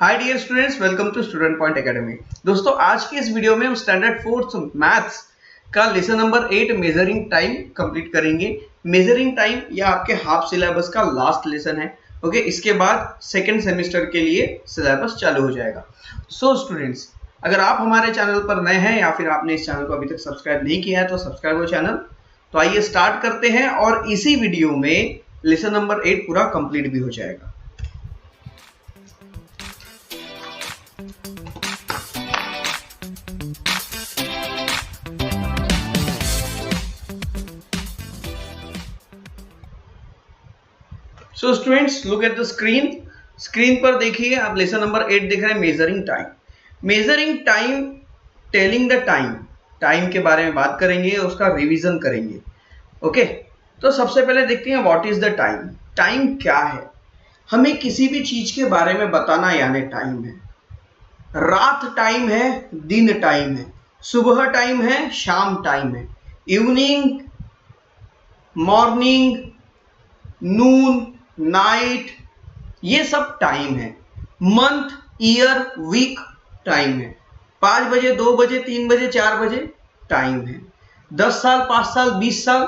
Hi dear students, welcome to student point academy. दोस्तों, आज की इस वीडियो में हम स्टैंडर्ड 4th मैथ्स का lesson number 8 measuring time complete करेंगे। मेजरिंग टाइम यह आपके हाफ सिलेबस का लास्ट लेसन है। ओके, इसके बाद सेकेंड सेमेस्टर के लिए सिलेबस चालू हो जाएगा। सो स्टूडेंट्स, अगर आप हमारे चैनल पर नए हैं या फिर आपने इस चैनल को अभी तक सब्सक्राइब नहीं किया है तो सब्सक्राइब हो चैनल। तो आइए स्टार्ट करते हैं और इसी वीडियो में लेसन नंबर 8 पूरा कंप्लीट भी हो जाएगा। So students, look at the screen. Screen पर देखिए, आप लेसन नंबर 8 देख रहे हैं, measuring time. Measuring time, telling the time, time के बारे में बात करेंगे, उसका रिवीजन करेंगे। ओके, तो सबसे पहले देखते हैं what is the time. Time क्या है? हमें किसी भी चीज के बारे में बताना यानी टाइम है। रात टाइम है, दिन टाइम है, सुबह टाइम है, शाम टाइम है, इवनिंग, मॉर्निंग, नून, नाइट, ये सब टाइम है। मंथ, ईयर, वीक टाइम है। 5 बजे, 2 बजे, 3 बजे, 4 बजे टाइम है। 10 साल, 5 साल, 20 साल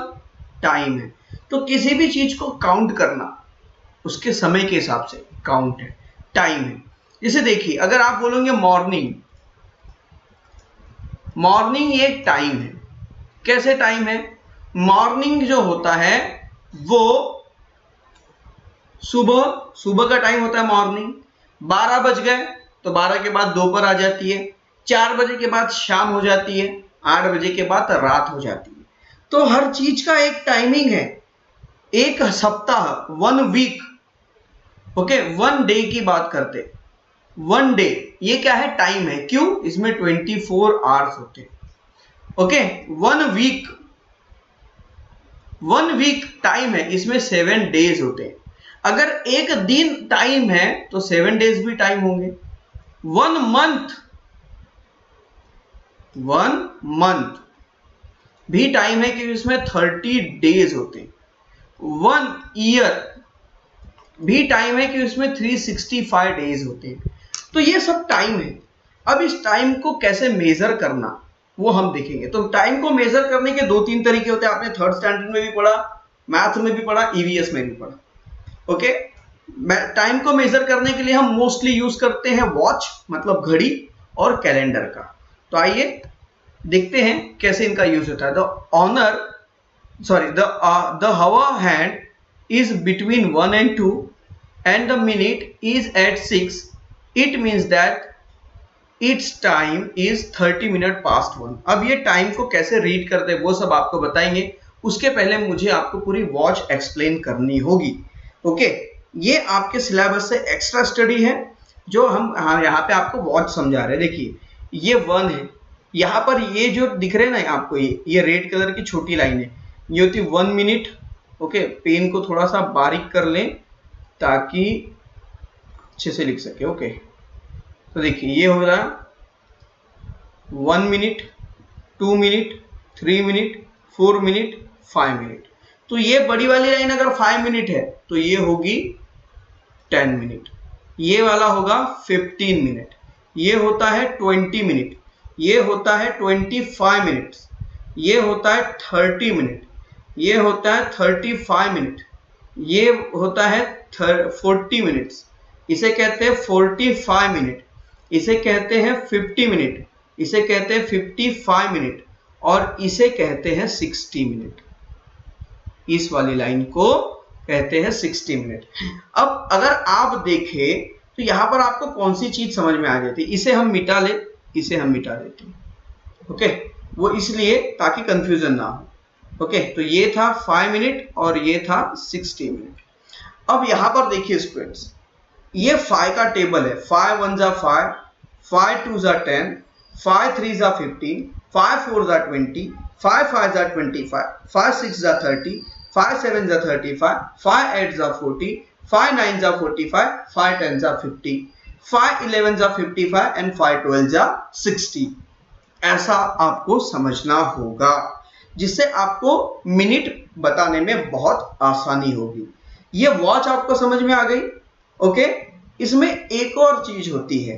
टाइम है। तो किसी भी चीज को काउंट करना उसके समय के हिसाब से काउंट है, टाइम है। जैसे देखिए, अगर आप बोलोगे मॉर्निंग, मॉर्निंग एक टाइम है। कैसे टाइम है? मॉर्निंग जो होता है वो सुबह का टाइम होता है मॉर्निंग। 12 बज गए तो 12 के बाद दोपहर आ जाती है, 4 बजे के बाद शाम हो जाती है, 8 बजे के बाद रात हो जाती है। तो हर चीज का एक टाइमिंग है। एक सप्ताह, 1 वीक, ओके, 1 डे की बात करते, 1 डे ये क्या है? टाइम है। क्यों? इसमें 24 आवर्स होते हैं। ओके, 1 वीक टाइम है, इसमें 7 डेज होते हैं। अगर एक दिन टाइम है तो 7 डेज भी टाइम होंगे। 1 मंथ भी टाइम है क्योंकि इसमें 30 डेज होते हैं। 1 ईयर भी टाइम है कि उसमें 365 डेज होते हैं। तो ये सब टाइम है। अब इस टाइम को कैसे मेजर करना वो हम देखेंगे। तो टाइम को मेजर करने के 2-3 तरीके होते हैं। आपने 3rd स्टैंडर्ड में भी पढ़ा, मैथ में भी पढ़ा, ईवीएस में भी पढ़ा। ओके, टाइम को मेजर करने के लिए हम मोस्टली यूज करते हैं वॉच, मतलब घड़ी, और कैलेंडर का। तो आइए देखते हैं कैसे इनका यूज होता है। The hour hand is between 1 and 2 and the minute is at 6. It means that its time is 30 minute past 1. अब ये टाइम को कैसे रीड करते हैं वो सब आपको बताएंगे। उसके पहले मुझे आपको पूरी वॉच एक्सप्लेन करनी होगी। ओके, ये आपके सिलेबस से एक्स्ट्रा स्टडी है जो हम यहाँ पे आपको वॉच समझा रहे हैं। देखिए, ये 1 है, यहाँ पर ये जो दिख रहे हैं ना आपको, ये रेड कलर की छोटी लाइन है, ये होती 1 मिनट। ओके, पेन को थोड़ा सा बारीक कर लें ताकि अच्छे से लिख सके। ओके, तो देखिए, ये हो रहा 1 minute, 2 minute, 3 minute, 4 minute, 5 minute. तो ये बड़ी वाली लाइन अगर 5 मिनट है तो ये होगी 10 मिनट, ये वाला होगा 15 मिनट, ये होता है 20 मिनट, ये होता है 25 मिनट, ये होता है 30 मिनट, ये होता है 35 मिनट, ये होता है 40 मिनट्स, इसे कहते हैं 45 मिनट, इसे कहते हैं 50 मिनट, इसे कहते हैं 55 मिनट, और इसे कहते हैं 60 मिनट। इस वाली लाइन को कहते हैं 60 मिनट। अब अगर आप देखें तो यहां पर आपको कौन सी चीज समझ में आ जाती है? इसे हम मिटा ले, इसे हम मिटा देते हैं। ओके, वो इसलिए ताकि कंफ्यूजन ना हो। ओके, तो ये था 5 मिनट और ये था 60 मिनट। अब यहां पर देखिए स्टूडेंट्स, ये 5 का टेबल है। 5 1 जा 5, 5 2 जा 10, 5 3 जा 15, 5 4 जा 20, 5 5 जा 25, 5 6 जा 30, 5 7 जा 35, 5 8 जा 40, 5 9 जा 45, 5 10 जा 50, 5 11 जा 55 एंड 5 12 जा 60। ऐसा आपको समझना होगा, जिससे आपको मिनट बताने में बहुत आसानी होगी। ये वॉच आपको समझ में आ गई। ओके, इसमें एक और चीज होती है।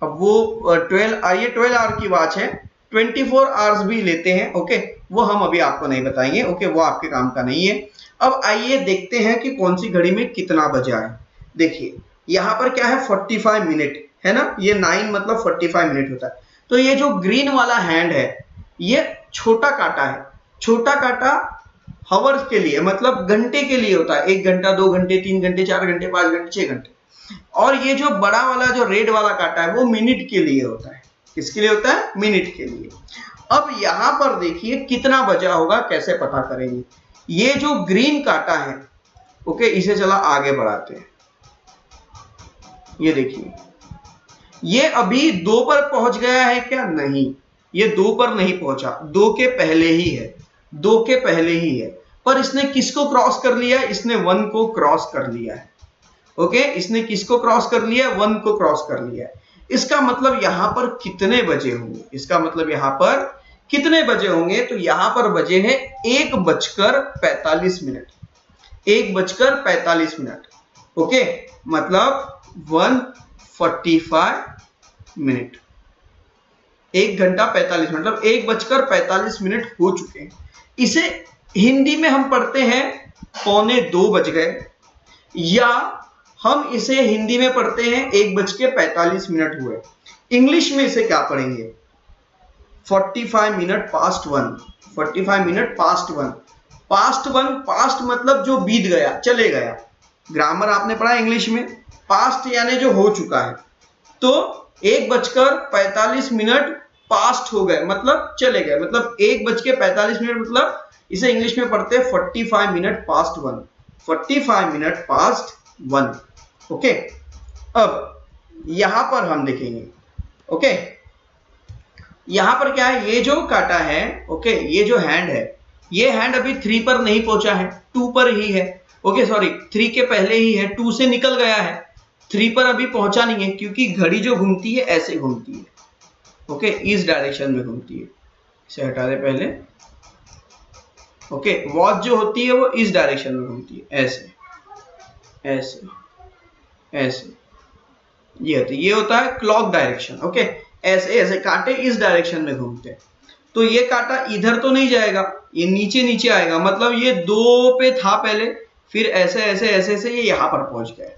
अब वो 12 आवर की वॉच है, 24 आवर्स भी लेते हैं। ओके, वो हम अभी आपको नहीं बताएंगे। ओके, वो आपके काम का नहीं है। अब आइए देखते हैं कि कौन सी घड़ी में कितना बजा है। देखिए यहाँ पर क्या है, 45 मिनट है ना, ये 9 मतलब 45 मिनट होता है। तो ये जो ग्रीन वाला हैंड है ये छोटा कांटा है। छोटा कांटा हवर्स के लिए मतलब घंटे के लिए होता है, 1 घंटा, 2 घंटे, 3 घंटे, 4 घंटे, 5 घंटे, 6 घंटे। और ये जो बड़ा वाला जो रेड वाला कांटा है वो मिनट के लिए होता है। किसके लिए होता है? मिनट के लिए। अब यहां पर देखिए कितना बजा होगा, कैसे पता करेंगे? ये जो ग्रीन कांटा है, ओके, इसे चला आगे बढ़ाते हैं। ये देखिए ये अभी 2 पर पहुंच गया है क्या? नहीं, ये 2 पर नहीं पहुंचा, 2 के पहले ही है, 2 के पहले ही है। पर इसने किसको क्रॉस कर लिया है? इसने 1 को क्रॉस कर लिया है। ओके, इसने किसको क्रॉस कर लिया है? 1 को क्रॉस कर लिया है। इसका मतलब यहां पर कितने बजे होंगे? इसका मतलब यहां पर कितने बजे होंगे? तो यहां पर बजे हैं 1:45। 1:45। ओके, मतलब 1:45 मिनट। 1 घंटा 45 मिनट मतलब 1:45 हो चुके हैं। इसे हिंदी में हम पढ़ते हैं 1:45 बज गए, या हम इसे हिंदी में पढ़ते हैं 1:45 हुए। इंग्लिश में इसे क्या पढ़ेंगे? 45 minute past 1। 45 minute past 1। Past 1, past मतलब जो बीत गया, चले गया। ग्रामर आपने पढ़ा इंग्लिश में, पास्ट यानी जो हो चुका है। तो 1:45 पास्ट हो गए मतलब चले गए, मतलब 1:45 मतलब इसे इंग्लिश में पढ़ते हैं 45 minute past 1। 45 minute past 1। Okay, अब यहां पर हम देखेंगे। ओके, यहां पर क्या है? ये जो काटा है, ओके, ये जो हैंड है, ये हैंड अभी 3 पर नहीं पहुंचा है, 2 पर ही है। ओके सॉरी, 3 के पहले ही है, 2 से निकल गया है, 3 पर अभी पहुंचा नहीं है, क्योंकि घड़ी जो घूमती है ऐसे घूमती है। ओके, इस डायरेक्शन में घूमती है। इसे हटा दे पहले। ओके, वॉच जो होती है वो इस डायरेक्शन में घूमती है, ऐसे ऐसे ऐसे। ये होता है क्लॉक डायरेक्शन। ओके, ऐसे ऐसे कांटे इस डायरेक्शन में घूमते हैं। तो ये कांटा इधर तो नहीं जाएगा, ये नीचे नीचे आएगा, मतलब ये 2 पे था पहले, फिर ऐसे ऐसे ऐसे ऐसे ये यहां पर पहुंच गया।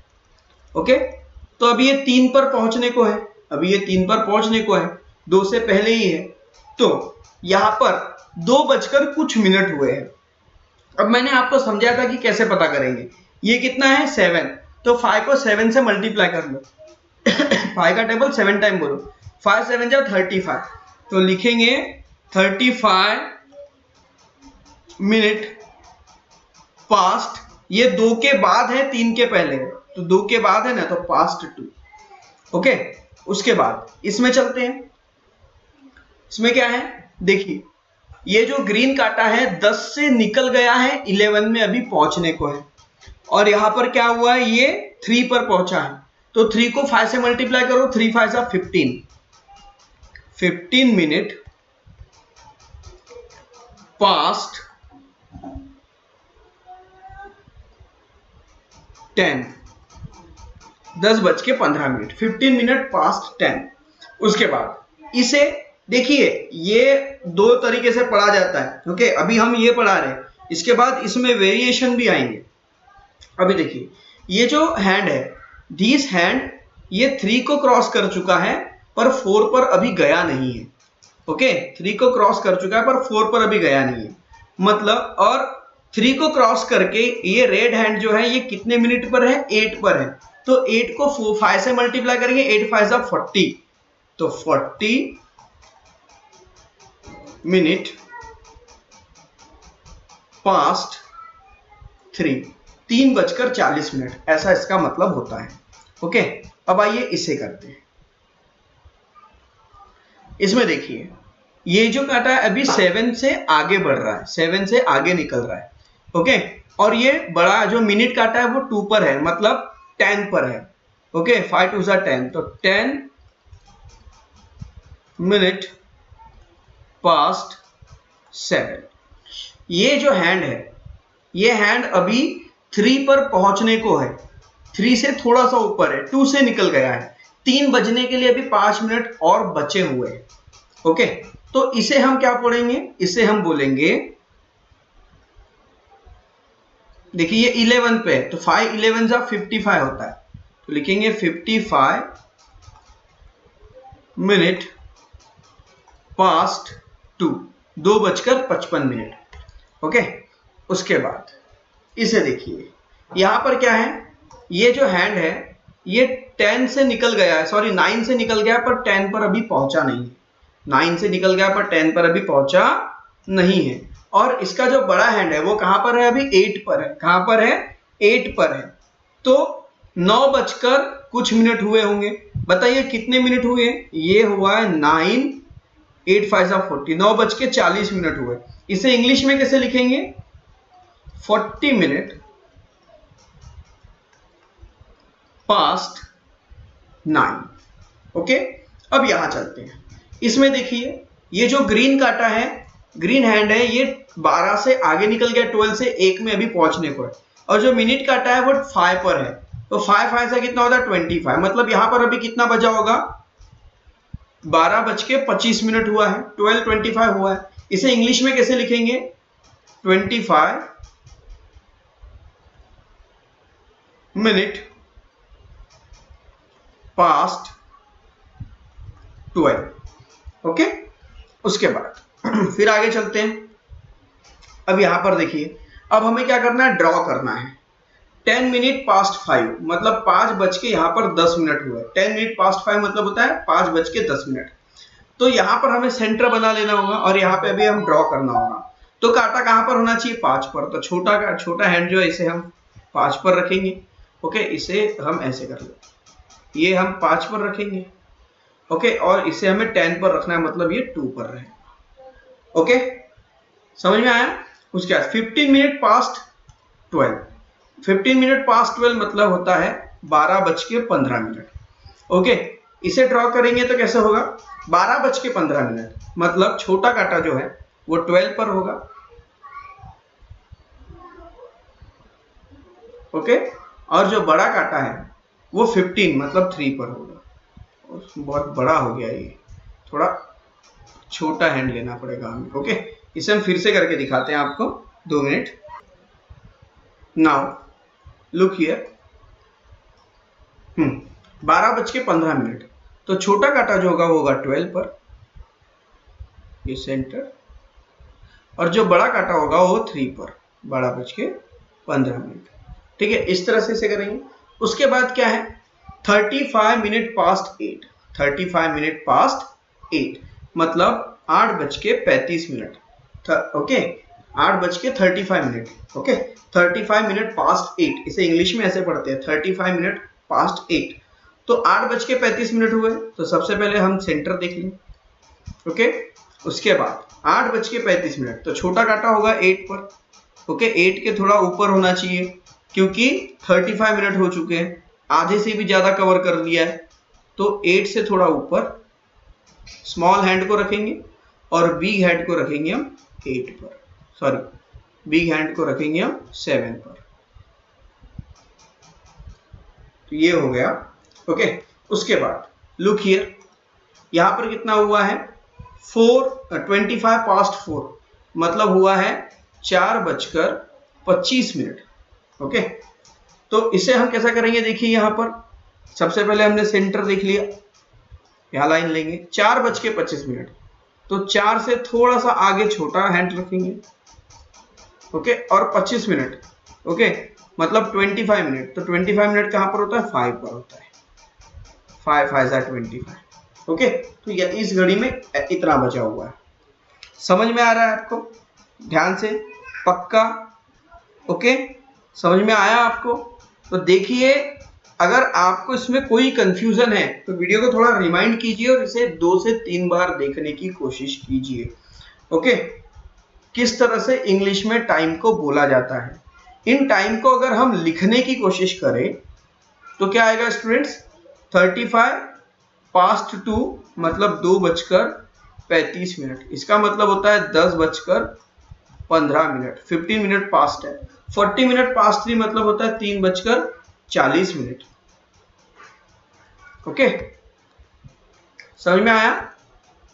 ओके, तो अभी ये 3 पर पहुंचने को है, अभी ये 3 पर पहुंचने को है, 2 से पहले ही है। तो यहां पर 2 बजकर कुछ मिनट हुए हैं। अब मैंने आपको समझाया था कि कैसे पता करेंगे। ये कितना है? 7। तो 5 को 7 से मल्टीप्लाई कर लो। 5 का टेबल 7 टाइम बोलो। 5 7 जा 35। तो लिखेंगे 35 मिनट पास्ट। ये 2 के बाद है, 3 के पहले है, तो 2 के बाद है ना, तो पास्ट 2। ओके, उसके बाद इसमें चलते हैं। इसमें क्या है? देखिए ये जो ग्रीन काटा है 10 से निकल गया है, 11 में अभी पहुंचने को है। और यहां पर क्या हुआ है? ये 3 पर पहुंचा है, तो 3 को 5 से मल्टीप्लाई करो, 3 5 जा 15। 15 मिनट पास्ट 10। 10:15। 15 minute past 10। उसके बाद इसे देखिए, ये 2 तरीके से पढ़ा जाता है। ओके, अभी हम ये पढ़ा रहे हैं, इसके बाद इसमें वेरिएशन भी आएंगे। अभी देखिए ये जो हैंड है, दिस हैंड, ये 3 को क्रॉस कर चुका है पर 4 पर अभी गया नहीं है। ओके, 3 को क्रॉस कर चुका है पर 4 पर अभी गया नहीं है, मतलब। और 3 को क्रॉस करके ये रेड हैंड जो है ये कितने मिनट पर है? 8 पर है। तो 8 को 5 से मल्टीप्लाई करेंगे, 8 5 जा 40। तो 40 मिनट पास्ट 3। 3:40, ऐसा इसका मतलब होता है। ओके, अब आइए इसे करते हैं। इसमें देखिए ये जो काटा है अभी 7 से आगे बढ़ रहा है, 7 से आगे निकल रहा है। ओके, और ये बड़ा जो मिनट काटा है वो 2 पर है, मतलब 10 पर है। ओके, 5 2 जा 10, तो 10 मिनट पास्ट 7। ये जो हैंड है, ये हैंड अभी 3 पर पहुंचने को है। 3 से थोड़ा सा ऊपर है, 2 से निकल गया है, 3 बजने के लिए अभी 5 मिनट और बचे हुए हैं। ओके, तो इसे हम क्या पढ़ेंगे, इसे हम बोलेंगे, देखिए ये 11 पे है तो 5 11 जा 55 होता है, तो लिखेंगे 55 मिनट पास्ट 2, 2:55। ओके, उसके बाद इसे देखिए, यहां पर क्या है, ये जो हैंड है ये 10 से निकल गया है, सॉरी 9 से निकल गया पर 10 पर अभी पहुंचा नहीं है, 9 से निकल गया पर 10 पर अभी पहुंचा नहीं है। और इसका जो बड़ा हैंड है वो कहां पर है, अभी 8 पर है, कहां पर है, 8 पर है। तो 9 बजकर कुछ मिनट हुए होंगे, बताइए कितने मिनट हुए, ये हुआ है 9 8 5 40, 9:40 हुए। इसे इंग्लिश में कैसे लिखेंगे, 40 मिनट पास्ट 9। ओके, अब यहां चलते हैं, इसमें देखिए ये जो ग्रीन काटा है, ग्रीन हैंड है, ये 12 से आगे निकल गया, 12 से 1 में अभी पहुंचने को है, और जो मिनट काटा है वो 5 पर है, तो 5 5 से कितना होता है 25, मतलब यहां पर अभी कितना बजा होगा, 12:25 हुआ है, 12:25 हुआ है। इसे इंग्लिश में कैसे लिखेंगे, 25 मिनट पास्ट 12। ओके, उसके बाद फिर आगे चलते हैं। अब यहां पर देखिए, अब हमें क्या करना है, ड्रॉ करना है। 10 मिनट पास्ट 5 मतलब 5 बज के यहां पर 10 मिनट हुए, 10 मिनट पास्ट 5 मतलब होता है 5 बज के 10 मिनट। तो यहां पर हमें सेंटर बना लेना होगा और यहां पे अभी हम ड्रॉ करना होगा। तो कांटा कहां पर होना चाहिए, 5 पर, तो छोटा हैंड जो है इसे हम 5 पर रखेंगे। ओके, इसे हम ऐसे कर लेते, ये हम 5 पर रखेंगे। ओके, और इसे हमें 10 पर रखना है, मतलब ये 2 पर रहेगा। ओके, समझ में आया। उसके बाद 15 मिनट पास्ट 12, 15 मिनट पास्ट 12 मतलब होता है 12:15। ओके, इसे ड्रॉ करेंगे तो कैसे होगा, 12:15 मतलब छोटा कांटा जो है वो 12 पर होगा। ओके, और जो बड़ा कांटा है वो 15 मतलब 3 पर होगा। बहुत बड़ा हो गया, ये थोड़ा छोटा हैंड लेना पड़ेगा हमें। ओके, इसे हम फिर से करके दिखाते हैं आपको, 2 मिनट। नाउ लुक हियर, 12:15, तो छोटा कांटा जो होगा वो होगा 12 पर, ये सेंटर, और जो बड़ा कांटा होगा वो 3 पर, 12:15। ठीक है, इस तरह से इसे करेंगे। उसके बाद क्या है, 35 मिनट पास्ट 8, 35 मिनट पास्ट 8 मतलब 8:35। ओके, 8:35। ओके, 35 मिनट पास्ट 8, इसे इंग्लिश में ऐसे पढ़ते हैं 35 मिनट पास्ट 8। तो 8:35 हुए, तो सबसे पहले हम सेंटर देख लेंगे। ओके, उसके बाद 8:35, तो छोटा कांटा होगा 8 पर। ओके, 8 के थोड़ा ऊपर होना चाहिए क्योंकि 35 मिनट हो चुके हैं, आधे से भी ज्यादा कवर कर लिया है, तो 8 से थोड़ा ऊपर स्मॉल हैंड को रखेंगे और बिग हैंड को रखेंगे हम 8 पर, सॉरी बिग हैंड को रखेंगे हम 7 पर। तो ये हो गया। ओके, उसके बाद लुक हियर, यहां पर कितना हुआ है, 25 पास्ट 4 मतलब हुआ है 4:25। ओके, तो इसे हम कैसा करेंगे, देखिए यहां पर सबसे पहले हमने सेंटर देख लिया, यहां लाइन लेंगे 4:25, तो 4 से थोड़ा सा आगे छोटा हैंड रखेंगे। ओके, और 25 मिनट, ओके मतलब 25 मिनट, तो 25 मिनट कहां पर होता है, 5 पर होता है, 5 5 25। ओके, तो ये इस घड़ी में इतना बचा हुआ है। समझ में आ रहा है आपको, ध्यान से, पक्का। ओके, समझ में आया आपको। तो देखिए, अगर आपको इसमें कोई कंफ्यूजन है तो वीडियो को थोड़ा रिमाइंड कीजिए और इसे 2 से 3 बार देखने की कोशिश कीजिए। ओके, किस तरह से इंग्लिश में टाइम को बोला जाता है। इन टाइम को अगर हम लिखने की कोशिश करें तो क्या आएगा स्टूडेंट्स, 35 पास्ट 2 मतलब 2:35, इसका मतलब होता है 10:15। 15 मिनट पास्ट है। 40 मिनट पास्ट 3 मतलब होता है 3:15। 40 मिनट। ओके, समझ में आया?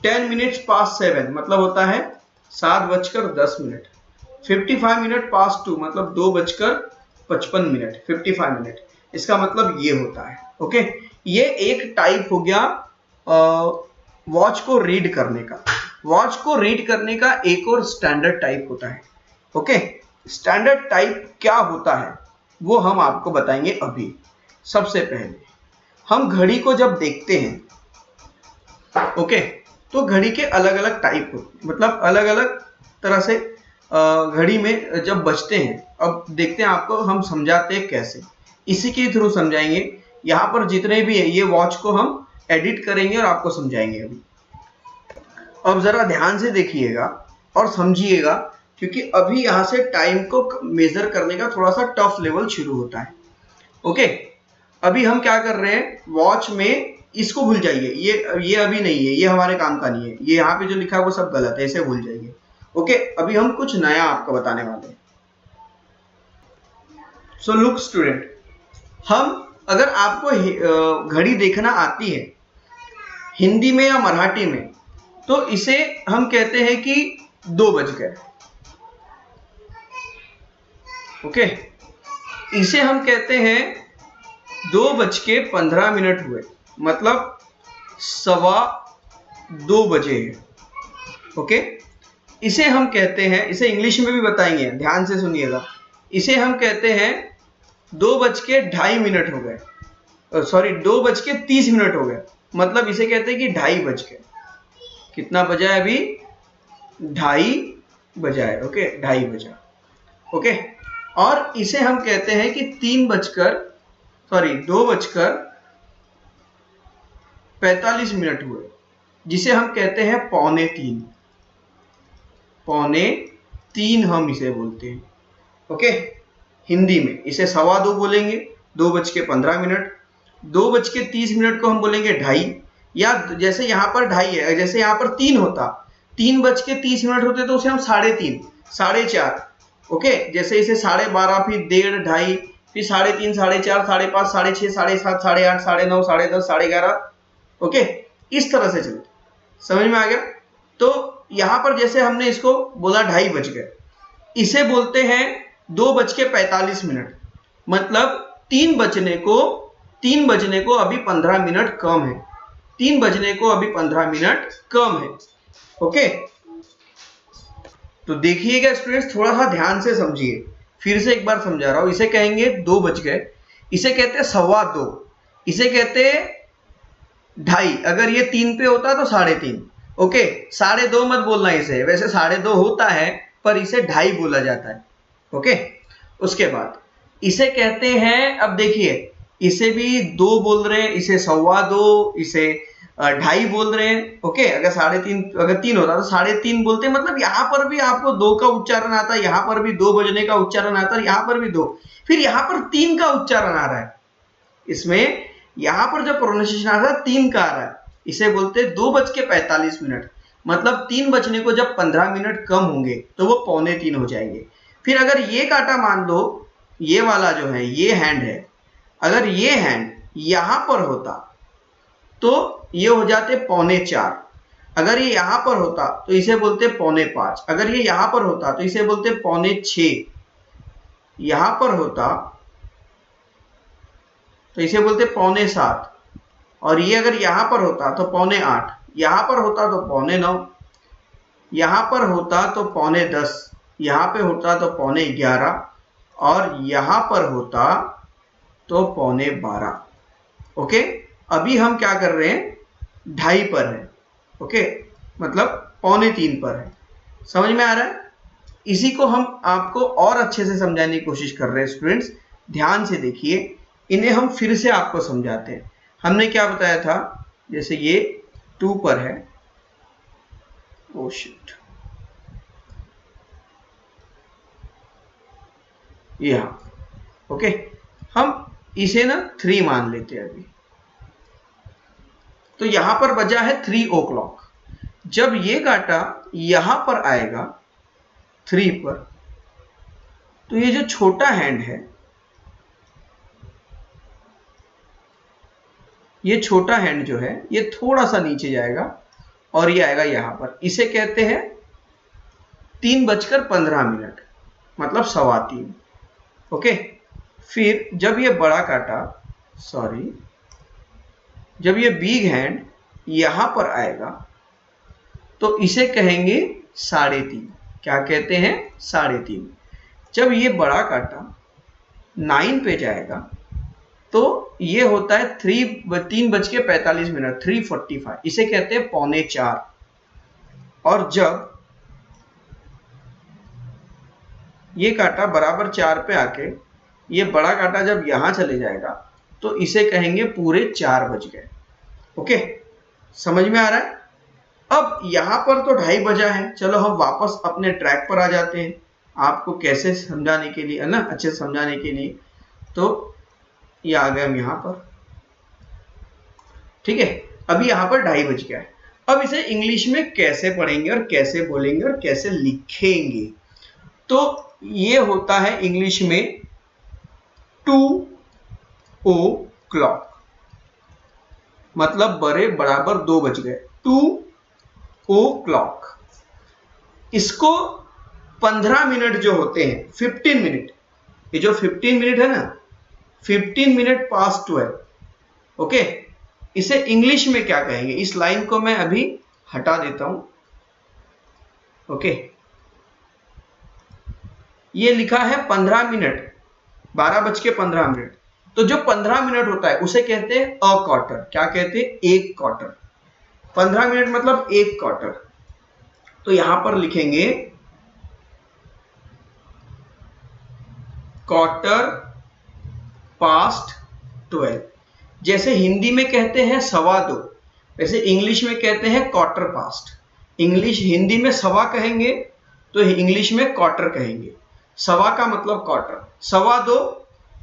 10 मिनट्स पास 7 मतलब होता है 7:10। 55 मिनट पास 2 मतलब 2:55 मिनट, 55 मिनट, इसका मतलब ये होता है। ओके, ये एक टाइप हो गया वॉच को रीड करने का। वॉच को रीड करने का एक और स्टैंडर्ड टाइप होता है। ओके, स्टैंडर्ड टाइप क्या होता है वो हम आपको बताएंगे अभी। सबसे पहले हम घड़ी को जब देखते हैं, ओके, तो घड़ी के अलग अलग टाइप होते, मतलब अलग अलग तरह से घड़ी में जब बजते हैं। अब देखते हैं, आपको हम समझाते हैं कैसे, इसी के थ्रू समझाएंगे। यहाँ पर जितने भी है ये वॉच को हम एडिट करेंगे और आपको समझाएंगे अभी। अब जरा ध्यान से देखिएगा और समझिएगा, क्योंकि अभी यहाँ से टाइम को मेजर करने का थोड़ा सा टफ लेवल शुरू होता है। ओके, अभी हम क्या कर रहे हैं, वॉच में इसको भूल जाइए, ये अभी नहीं है, ये हमारे काम का नहीं है, ये यहाँ पे जो लिखा है वो सब गलत है, इसे भूल जाइए। ओके, अभी हम कुछ नया आपको बताने वाले हैं। सो लुक स्टूडेंट, हम अगर आपको घड़ी देखना आती है हिंदी में या मराठी में, तो इसे हम कहते हैं कि 2 बज गए। ओके, इसे हम कहते हैं 2:15 हुए, मतलब 2:15 बजे है। ओके, इसे हम कहते हैं, इसे इंग्लिश में भी बताएंगे, ध्यान से सुनिएगा। इसे हम कहते हैं 2:02 हो गए, सॉरी 2:30 हो गए, मतलब इसे कहते हैं कि 2:30 बज गए। कितना बजा है अभी? 2:30 बजा है। ओके, 2:30 बजा। ओके, और इसे हम कहते हैं कि 2:45 हुए, जिसे हम कहते हैं 2:45। 2:45 हम इसे बोलते हैं। ओके, हिंदी में इसे 2:15 बोलेंगे, 2:15। 2:30 को हम बोलेंगे 2:30, या जैसे यहाँ पर 2:30 है, जैसे यहाँ पर 3 होता, 3:30 होते तो उसे हम 3:30, 4:30। ओके, जैसे इसे 12:30, फिर 1:30, 2:30, फिर 3:30, 4:30, 5:30, 6:30, 7:30, 8:30, 9:30, 10:30, 11:30। ओके, इस तरह से चलते। समझ में आ गया? तो यहाँ पर जैसे हमने इसको बोला 2:30 बज गए, इसे बोलते हैं 2:45, मतलब 3 बजने को अभी 15 मिनट कम है। 3 बजने को अभी 15 मिनट कम है। ओके, तो देखिएगा स्टूडेंट्स, थोड़ा सा ध्यान से समझिए, फिर से एक बार समझा रहा हूं। इसे कहेंगे 2 बज गए, इसे कहते हैं 2:15, इसे कहते हैं 2:30। अगर ये 3 पे होता तो 3:30। ओके, 2:30 मत बोलना इसे, वैसे 2:30 होता है पर इसे 2:30 बोला जाता है। ओके, उसके बाद इसे कहते हैं, अब देखिए इसे भी 2 बोल रहे हैं, इसे 2:15, इसे 2:30 बोल रहे हैं। ओके, अगर 3:30, अगर 3 होता तो 3:30 बोलते हैं, मतलब यहाँ पर भी आपको 2 का उच्चारण आता है, यहाँ पर भी 2 बजने का उच्चारण आता है, यहाँ पर भी 2, फिर यहाँ पर 3 का उच्चारण आ रहा है। इसमें यहाँ पर जो प्रोनाउंसिएशन आ रहा है 3 का आ रहा है, इसे बोलते हैं 2:45, मतलब 3 बजने को जब 15 मिनट कम होंगे तो वो 2:45 हो जाएंगे। फिर अगर ये काटा मान लो, ये वाला जो है, ये हैंड है, अगर ये हैंड यहां पर होता तो ये हो जाते 3:45। अगर ये यहां पर होता तो इसे बोलते 4:45। अगर ये यहां पर होता तो इसे बोलते 5:45। यहां पर होता तो इसे बोलते 7:45, और ये अगर यहां पर होता तो 7:45, यहां पर होता तो 9:45, यहां पर होता तो 9:10, यहां पे होता तो 11:15, और यहां पर होता तो 11:15। ओके, अभी हम क्या कर रहे हैं, 2:30 पर है। ओके, मतलब 2:45 पर है। समझ में आ रहा है? इसी को हम आपको और अच्छे से समझाने की कोशिश कर रहे हैं। स्टूडेंट्स ध्यान से देखिए, इन्हें हम फिर से आपको समझाते हैं। हमने क्या बताया था, जैसे ये 2 पर है, ओ शिट, यहाँ। ओके, हम इसे ना 3 मान लेते हैं अभी। तो यहां पर बजा है 3 o'clock। जब ये काटा यहां पर आएगा 3 पर, तो ये जो छोटा हैंड है ये छोटा हैंड जो है ये थोड़ा सा नीचे जाएगा और ये आएगा यहां पर। इसे कहते हैं 3:15, मतलब 3:15। ओके, फिर जब ये बड़ा काटा, सॉरी, जब ये बिग हैंड यहां पर आएगा तो इसे कहेंगे 3:30। क्या कहते हैं? 3:30। जब ये बड़ा काटा 9 पे जाएगा तो ये होता है 3:45, 3:45। इसे कहते हैं 3:45। और जब ये काटा बराबर 4 पे आके ये बड़ा काटा जब यहां चले जाएगा तो इसे कहेंगे पूरे 4 बज गए। ओके, समझ में आ रहा है? अब यहां पर तो 2:30 बजा है। चलो हम वापस अपने ट्रैक पर आ जाते हैं, आपको कैसे समझाने के लिए, है ना, अच्छे से समझाने के लिए। तो ये आ गए हम यहां पर, ठीक है। अभी यहां पर 2:30 बज गया है। अब इसे इंग्लिश में कैसे पढ़ेंगे और कैसे बोलेंगे और कैसे लिखेंगे? तो ये होता है इंग्लिश में 2 o'clock, मतलब बराबर 2 बज गए, 2 o'clock। इसको 15 मिनट जो होते हैं, 15 मिनट, ये जो 15 मिनट है ना, 15 मिनट पास 12। ओके, इसे इंग्लिश में क्या कहेंगे? इस लाइन को मैं अभी हटा देता हूं। ओके, ये लिखा है 15 मिनट, 12:15। तो जो 15 मिनट होता है उसे कहते हैं अ क्वार्टर। क्या कहते हैं? 1 क्वार्टर। 15 मिनट मतलब 1 क्वार्टर। तो यहां पर लिखेंगे क्वार्टर पास्ट 12। जैसे हिंदी में कहते हैं 2:15, वैसे इंग्लिश में कहते हैं क्वार्टर पास्ट। हिंदी में सवा कहेंगे तो इंग्लिश में क्वार्टर कहेंगे। सवा का मतलब क्वार्टर, 2:15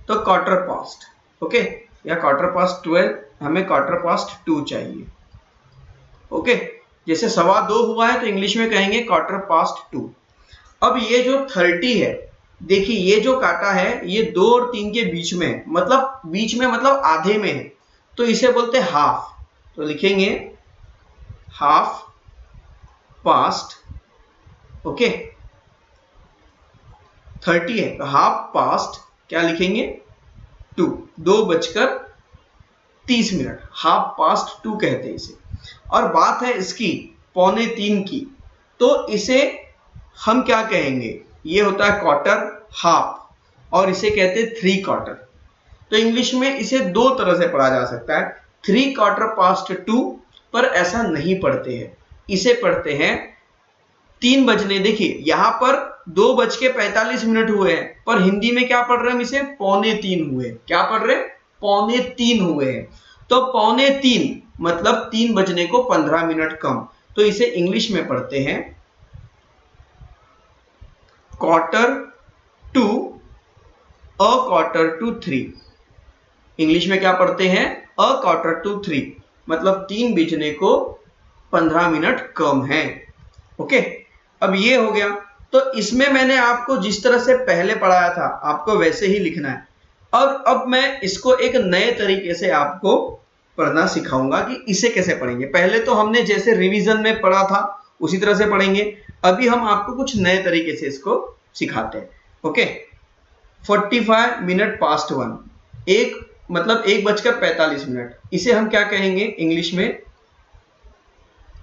तो क्वार्टर पास्ट। ओके, या क्वार्टर पास्ट 12, हमें क्वार्टर पास्ट 2 चाहिए। ओके, जैसे 2:15 हुआ है तो इंग्लिश में कहेंगे क्वार्टर पास्ट 2। अब ये जो 30 है, देखिए ये जो काटा है ये 2 और 3 के बीच में है, मतलब बीच में मतलब आधे में है, तो इसे बोलते हैं हाफ। तो लिखेंगे हाफ पास्ट। ओके, 30 है तो हाफ पास्ट क्या लिखेंगे? 2, 2:30। हाफ पास्ट 2 कहते हैं इसे। और बात है इसकी 2:45 की, तो इसे हम क्या कहेंगे? ये होता है क्वार्टर, हाफ, और इसे कहते हैं 3 क्वार्टर। तो इंग्लिश में इसे 2 तरह से पढ़ा जा सकता है, 3 क्वार्टर पास्ट 2, पर ऐसा नहीं पढ़ते हैं, इसे पढ़ते हैं 3 बजने। देखिए यहां पर 2:45 हुए हैं, पर हिंदी में क्या पढ़ रहे हैं हम? इसे 2:45 हुए। क्या पढ़ रहे हैं? 2:45 हुए हैं। तो 2:45 मतलब 3 बजने को 15 मिनट कम, तो इसे इंग्लिश में पढ़ते हैं quarter to a quarter to 3। English में क्या पढ़ते हैं? अ क्वार्टर टू 3, मतलब 3 बजने को 15 मिनट कम है। ओके, अब ये हो गया। तो इसमें मैंने आपको जिस तरह से पहले पढ़ाया था आपको वैसे ही लिखना है। और अब मैं इसको एक नए तरीके से आपको पढ़ना सिखाऊंगा कि इसे कैसे पढ़ेंगे। पहले तो हमने जैसे रिवीजन में पढ़ा था उसी तरह से पढ़ेंगे, अभी हम आपको कुछ नए तरीके से इसको सिखाते हैं। ओके, 45 मिनट पास्ट 1, एक मतलब 1:45, इसे हम क्या कहेंगे इंग्लिश में?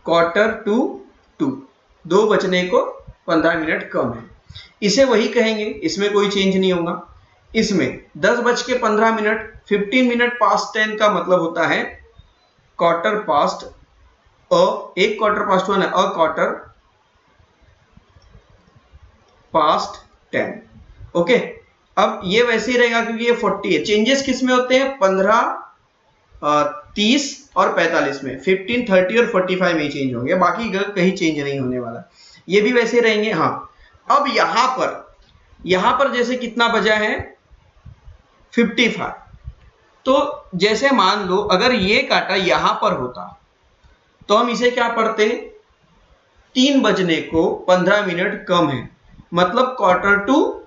क्वार्टर टू 2, 2 बजने को 15 मिनट कम है, इसे वही कहेंगे, इसमें कोई चेंज नहीं होगा। इसमें 10:15, 15 मिनट पास्ट 10 का मतलब होता है क्वार्टर पास्ट एक क्वार्टर पास्ट 1 है, अ क्वार्टर पास्ट 10। ओके, अब ये वैसे ही रहेगा क्योंकि ये 40 है। चेंजेस किस में होते हैं? 15, 30 और 45 में, 15, 30 और 45 में ही चेंज होंगे, बाकी कहीं चेंज नहीं होने वाला। ये भी वैसे रहेंगे। हाँ, अब यहां पर जैसे कितना बजा है? 55। तो जैसे मान लो अगर ये काटा यहां पर होता तो हम इसे क्या पढ़ते? 3 बजने को 15 मिनट कम है, मतलब क्वार्टर टू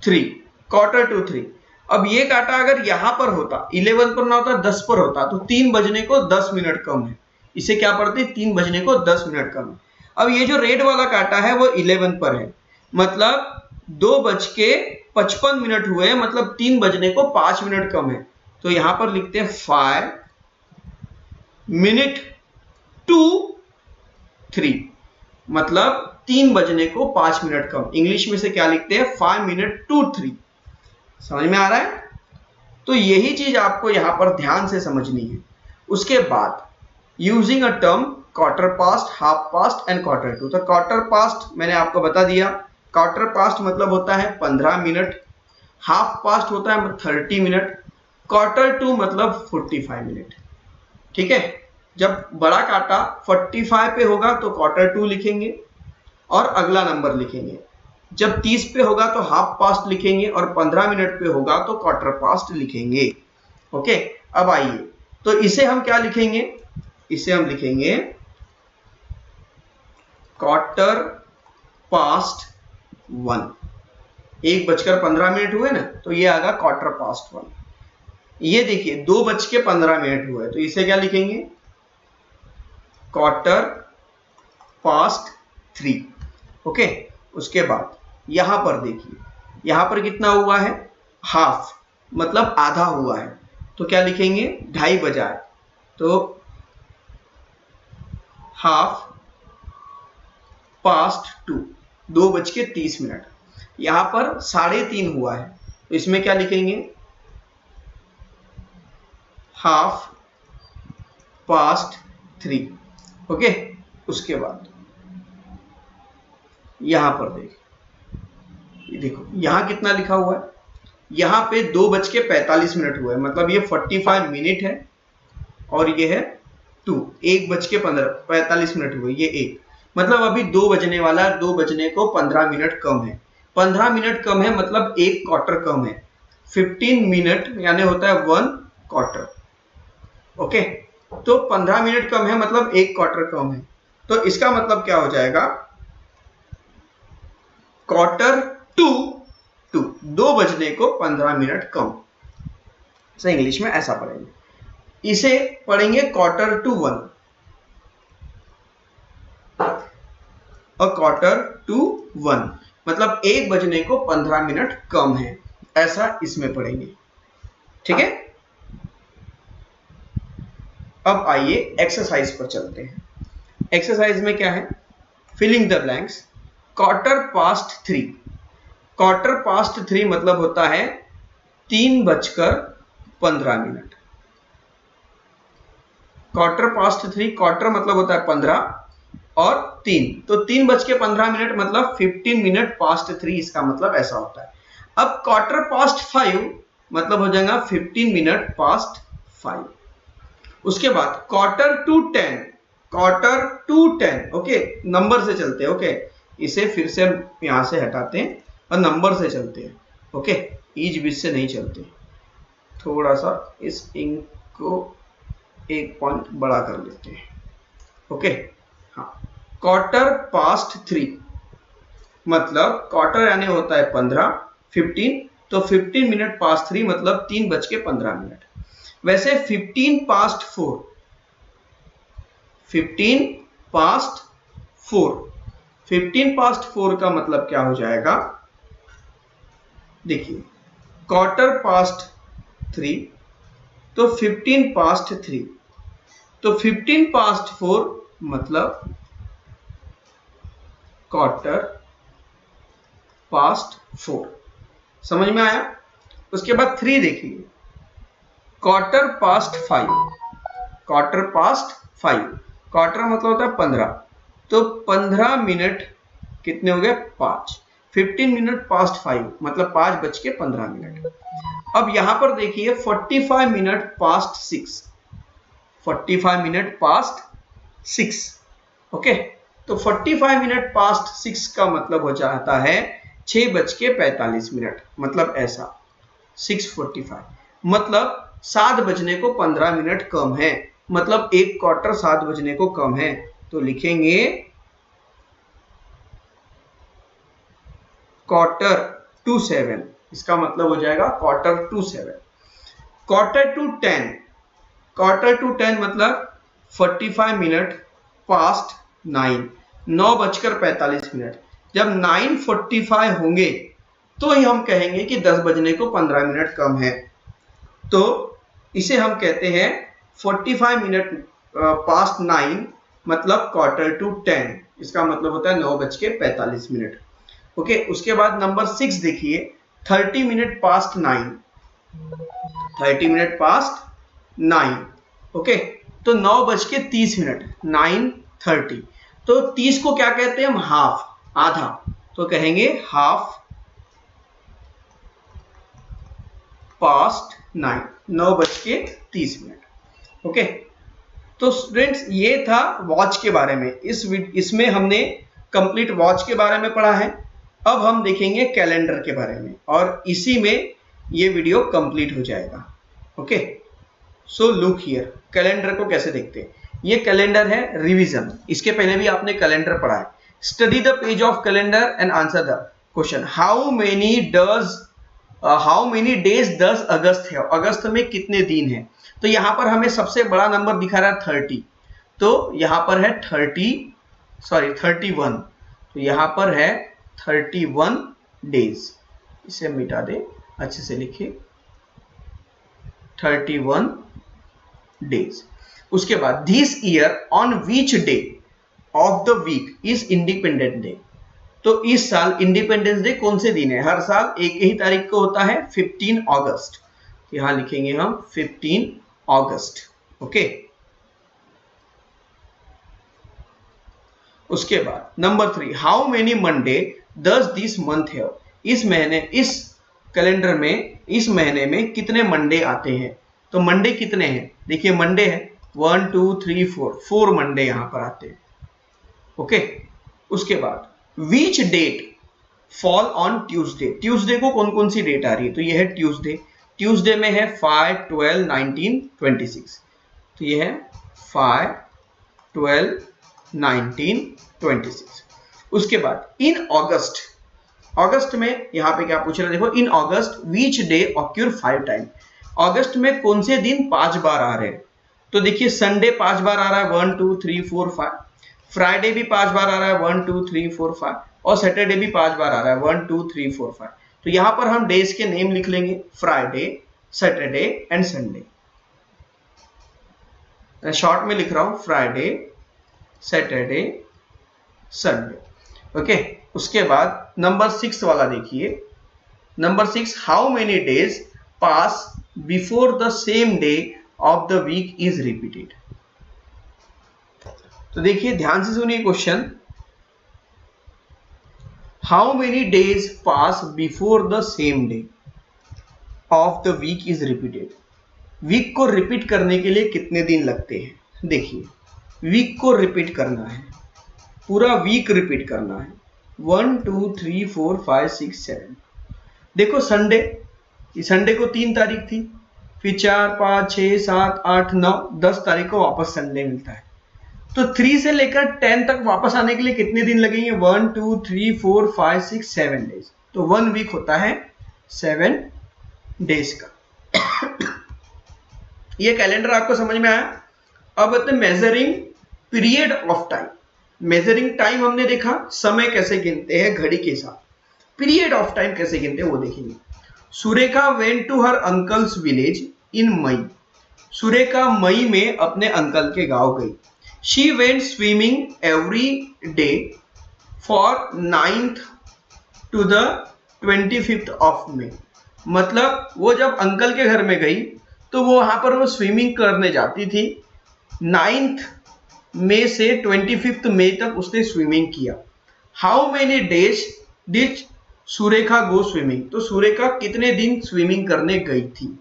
3। अब ये काटा अगर यहां पर होता 11 पर ना होता 10 पर होता तो 3 बजने को 10 मिनट कम है। इसे क्या पढ़ते 3 बजने को 10 मिनट कम है। अब ये जो रेड वाला काटा है वो 11 पर है, मतलब 2:55 हुए, मतलब 3 बजने को 5 मिनट कम है। तो यहां पर लिखते हैं 5 minutes to 3, मतलब 3 बजने को 5 मिनट कम। इंग्लिश में से क्या लिखते हैं 5 minutes to 3। समझ में आ रहा है? तो यही चीज आपको यहां पर ध्यान से समझनी है। उसके बाद using a term quarter past, half past and quarter to. तो क्वार्टर पास्ट मैंने आपको बता दिया, क्वार्टर पास्ट मतलब होता है 15 मिनट, हाफ पास्ट होता है 30 मिनट, क्वार्टर टू मतलब 45 मिनट। ठीक है, जब बड़ा काटा 45 पे होगा तो क्वार्टर टू लिखेंगे और अगला नंबर लिखेंगे। जब 30 पे होगा तो हाफ पास्ट लिखेंगे और 15 मिनट पे होगा तो क्वार्टर पास्ट लिखेंगे। ओके, अब आइए, तो इसे हम क्या लिखेंगे? इसे हम लिखेंगे क्वार्टर पास्ट 1। 1:15 हुए ना, तो ये आगा क्वार्टर पास्ट 1। ये देखिए 2:15 हुए, तो इसे क्या लिखेंगे? Quarter past 3। ओके, उसके बाद यहां पर देखिए, यहां पर कितना हुआ है? हाफ, मतलब आधा हुआ है, तो क्या लिखेंगे? 2:30 बजा है, तो हाफ पास्ट 2, 2:30। यहां पर 3:30 हुआ है, तो इसमें क्या लिखेंगे? Half past 3। ओके, उसके बाद यहां पर देखो यहां कितना लिखा हुआ है? यहां पे 2:45 हुआ है, मतलब ये 45 मिनट है और ये है 2। 1:45 हुए, ये 1, मतलब अभी 2 बजने वाला है। 2 बजने को 15 मिनट कम है। 15 मिनट कम है मतलब 1 क्वार्टर कम है। 15 मिनट यानी होता है 1 क्वार्टर। ओके, तो 15 मिनट कम है मतलब 1 क्वार्टर कम है, तो इसका मतलब क्या हो जाएगा? क्वार्टर टू 2 बजने को 15 मिनट कम। सही इंग्लिश में ऐसा पढ़ेंगे। इसे पढ़ेंगे क्वार्टर टू 1 और क्वार्टर टू 1, मतलब 1 बजने को 15 मिनट कम है, ऐसा इसमें पढ़ेंगे। ठीक है, अब आइए एक्सरसाइज पर चलते हैं। एक्सरसाइज में क्या है? Filling the blanks. Quarter past 3। Quarter past 3 मतलब होता है 3:15। क्वार्टर पास्ट 3, क्वार्टर मतलब होता है 15 और 3, तो 3:15 मतलब 15 मिनट पास्ट 3, इसका मतलब ऐसा होता है। अब क्वार्टर पास्ट 5 मतलब हो जाएगा 15 मिनट पास्ट 5। उसके बाद quarter to 10, quarter to 10। Okay, number से चलते हैं। ओके, इसे फिर से हम यहां से हटाते हैं और नंबर से चलते हैं। ओके, ईच बीच से नहीं चलते। थोड़ा सा इस इंक को 1 पॉइंट बड़ा कर लेते हैं। ओके, हाँ, क्वार्टर पास्ट 3 मतलब क्वार्टर यानी होता है 15, 15, तो 15 मिनट पास्ट 3 मतलब 3:15। वैसे 15 पास्ट 4, 15 पास्ट 4, 15 पास्ट 4 का मतलब क्या हो जाएगा? देखिए, क्वार्टर पास्ट 3 तो 15 पास्ट 3, तो 15 पास्ट 4 मतलब क्वार्टर पास्ट 4। समझ में आया? उसके बाद 3 देखिए, quarter past 5, quarter past 5, quarter मतलब होता है 15, तो 15 मिनट कितने हो गए? 5। 15 मिनट पास्ट 5 मतलब 5:15। अब यहां पर देखिए 45 minute past 6, 45 minute past 6। Okay, तो 45 मिनट पास्ट 6 का मतलब हो जाता है 6:45, मतलब ऐसा 6:45, मतलब 7 बजने को 15 मिनट कम है, मतलब 1 क्वार्टर 7 बजने को कम है, तो लिखेंगे क्वार्टर टू 7। इसका मतलब हो जाएगा 7:45। क्वार्टर टू 10 मतलब 45 मिनट पास्ट 9, 9:45। जब 9:45 होंगे तो ही हम कहेंगे कि 10 बजने को 15 मिनट कम है। तो इसे हम कहते हैं 45 मिनट पास्ट 9 मतलब 9:45। इसका मतलब होता है 9:45। ओके, उसके बाद नंबर 6 देखिए, 30 minute past 9, 30 minute past 9। Okay, तो 9:30, 9:30। तो 30 को क्या कहते हैं हम? हाफ, आधा। तो कहेंगे हाफ पास्ट 9, 9:30। ओके, तो स्टूडेंट्स ये था वॉच के बारे में। इसमें हमने कंप्लीट वॉच के बारे में पढ़ा है। अब हम देखेंगे कैलेंडर के बारे में और इसी में ये वीडियो कंप्लीट हो जाएगा। Okay, so look here, calendar को कैसे देखते हैं। ये कैलेंडर है रिवीजन, इसके पहले भी आपने कैलेंडर पढ़ा है। Study the page of calendar and answer the question, how many days 10 अगस्त है। अगस्त में कितने दिन है? तो यहाँ पर हमें सबसे बड़ा नंबर दिखा रहा है 30, तो यहाँ पर है 31। तो यहाँ पर है 31 डेज। इसे मिटा दे, अच्छे से लिखिए 31 डेज। उसके बाद this year on which day of the week is Independence Day. तो इस साल इंडिपेंडेंस डे कौन से दिन है? हर साल एक ही तारीख को होता है, 15 अगस्त। यहां लिखेंगे हम 15 अगस्त। ओके, उसके बाद number 3, how many Monday does this month have. इस कैलेंडर में इस महीने में कितने मंडे आते हैं? तो मंडे कितने हैं? देखिए मंडे है 1 2 3 4 मंडे यहां पर आते हैं। ओके, उसके बाद which date fall on Tuesday. Tuesday को कौन कौन सी डेट आ रही है? तो ये है ट्यूसडे। ट्यूसडे में है 5 12 19 26। तो ये है 5 12 19 26। उसके बाद इन अगस्त, अगस्त में यहाँ पे क्या पूछ रहा है? देखो, इन अगस्त विच डे ऑक्यूर 5 टाइम। अगस्त में कौन से दिन 5 बार आ रहे हैं? तो देखिए संडे 5 बार आ रहा है 1 2 3 4 5, फ्राइडे भी 5 बार आ रहा है 1 2 3 4 5, और सैटरडे भी 5 बार आ रहा है 1 2 3 4 5। तो यहाँ पर हम डेज के नेम लिख लेंगे, Friday, Saturday and Sunday. Short में लिख रहा हूं फ्राइडे, सैटरडे, संडे। ओके, उसके बाद नंबर 6 वाला देखिए। Number 6, how many days pass before the same day of the week is repeated. तो देखिए ध्यान से सुनिए question, how many days pass before the same day of the week is repeated. Week को रिपीट करने के लिए कितने दिन लगते हैं? देखिए, वीक को रिपीट करना है, पूरा वीक रिपीट करना है, 1 2 3 4 5 6 7। देखो संडे को 3 तारीख थी, फिर 4 5 6 7 8 9 10 तारीख को वापस संडे मिलता है। तो 3 से लेकर 10 तक वापस आने के लिए कितने दिन लगेंगे? 1 2 3 4 5 6 7 डेज। तो 1 वीक होता है 7 डेज का। ये कैलेंडर आपको समझ में आया? अब बताते हैं measuring period of time. Measuring time हमने देखा, समय कैसे गिनते हैं घड़ी के साथ। पीरियड ऑफ टाइम कैसे गिनते हैं वो देखेंगे। Surekha went to her uncle's village in May. Surekha मई में अपने अंकल के गांव गई। She went swimming every day for 9th to the 25th of May. मतलब वो जब अंकल के घर में गई तो वो वहां पर वो स्विमिंग करने जाती थी। 9th मई से 25th मई तक उसने स्विमिंग किया। How many days did Surekha go swimming. तो सुरेखा कितने दिन स्विमिंग करने गई थी?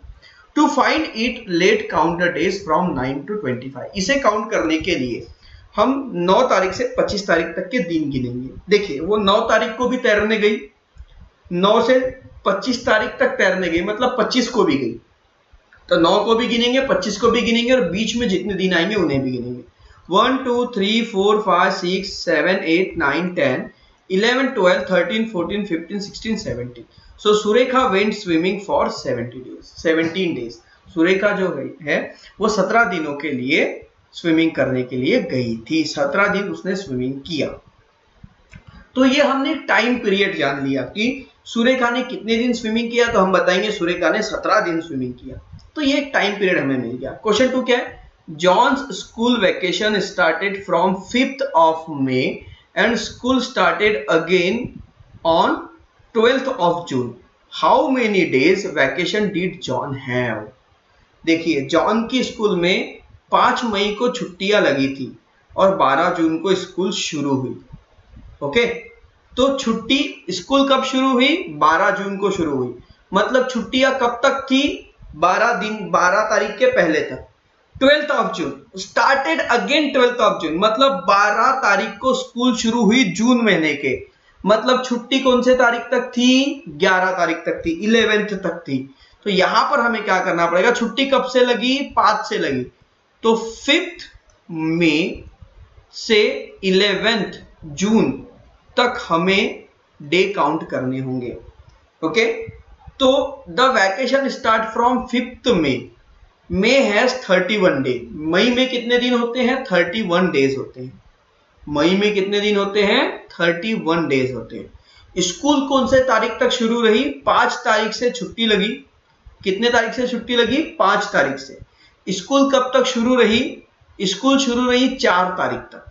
To find it let count the days from 9 to 25। इसे काउंट करने के लिए हम 9 तारीख से 25 तारीख तक के दिन गिनेंगे। देखिए वो 9 तारीख को भी तैरने गई, 9 से 25 तारीख तक तैरने गई, मतलब 25 को भी गई। तो 9 को भी गिनेंगे, 25 को भी गिनेंगे और बीच में जितने दिन आएंगे उन्हें भी गिनेंगे। 1 2 3 4 5 6 7 8 9 10 11 12 13 14 15 16 17। सो Surekha went swimming for 17 days. Surekha जो है वो 17 दिनों के लिए स्विमिंग करने के लिए गई थी। 17 दिन उसने स्विमिंग किया। तो ये हमने टाइम पीरियड जान लिया कि सुरेखा ने कितने दिन स्विमिंग किया, तो हम बताएंगे सुरेखा ने 17 दिन स्विमिंग किया। तो ये एक टाइम पीरियड हमें मिल गया। क्वेश्चन 2 क्या है? Johns school vacation started from 5th of May and school started again on 12th of June. How many days vacation did John have? देखिए, जॉन की स्कूल में 5 मई को छुट्टियां लगी थी और 12 जून को स्कूल शुरू हुई। ओके, तो छुट्टी स्कूल कब शुरू हुई? 12 जून को शुरू हुई। मतलब छुट्टियां कब तक थी? 12 तारीख के पहले तक। 12th of June started again 12th of June, मतलब 12 तारीख को स्कूल शुरू हुई जून महीने के। मतलब छुट्टी कौन से तारीख तक थी? 11 तारीख तक थी, 11th तक थी। तो यहां पर हमें क्या करना पड़ेगा? छुट्टी कब से लगी? 5 से लगी, तो 5th मई से 11th जून तक हमें डे काउंट करने होंगे। ओके, तो the vacation start from 5th May. May has 31 day. मई में कितने दिन होते हैं? 31 डेज होते हैं। मई में कितने दिन होते हैं? 31 डेज होते हैं। स्कूल कौन से तारीख तक शुरू रही? 5 तारीख से छुट्टी लगी। कितने तारीख से छुट्टी लगी? 5 तारीख से। स्कूल कब तक शुरू रही? स्कूल शुरू रही 4 तारीख तक।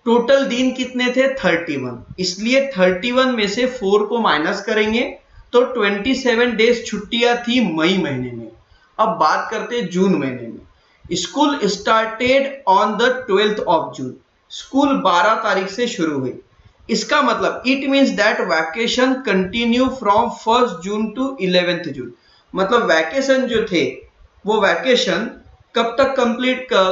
टोटल दिन कितने थे? 31। इसलिए 31 में से 4 को माइनस करेंगे तो 27 डेज छुट्टियां थी मई महीने में। अब बात करते हैं जून महीने में। School started on the 12th of June। School 12 तारीख से शुरू हुई। इसका मतलब it means that vacation continue from 1st June to 11th June। मतलब वैकेशन जो थे वो वैकेशन कब तक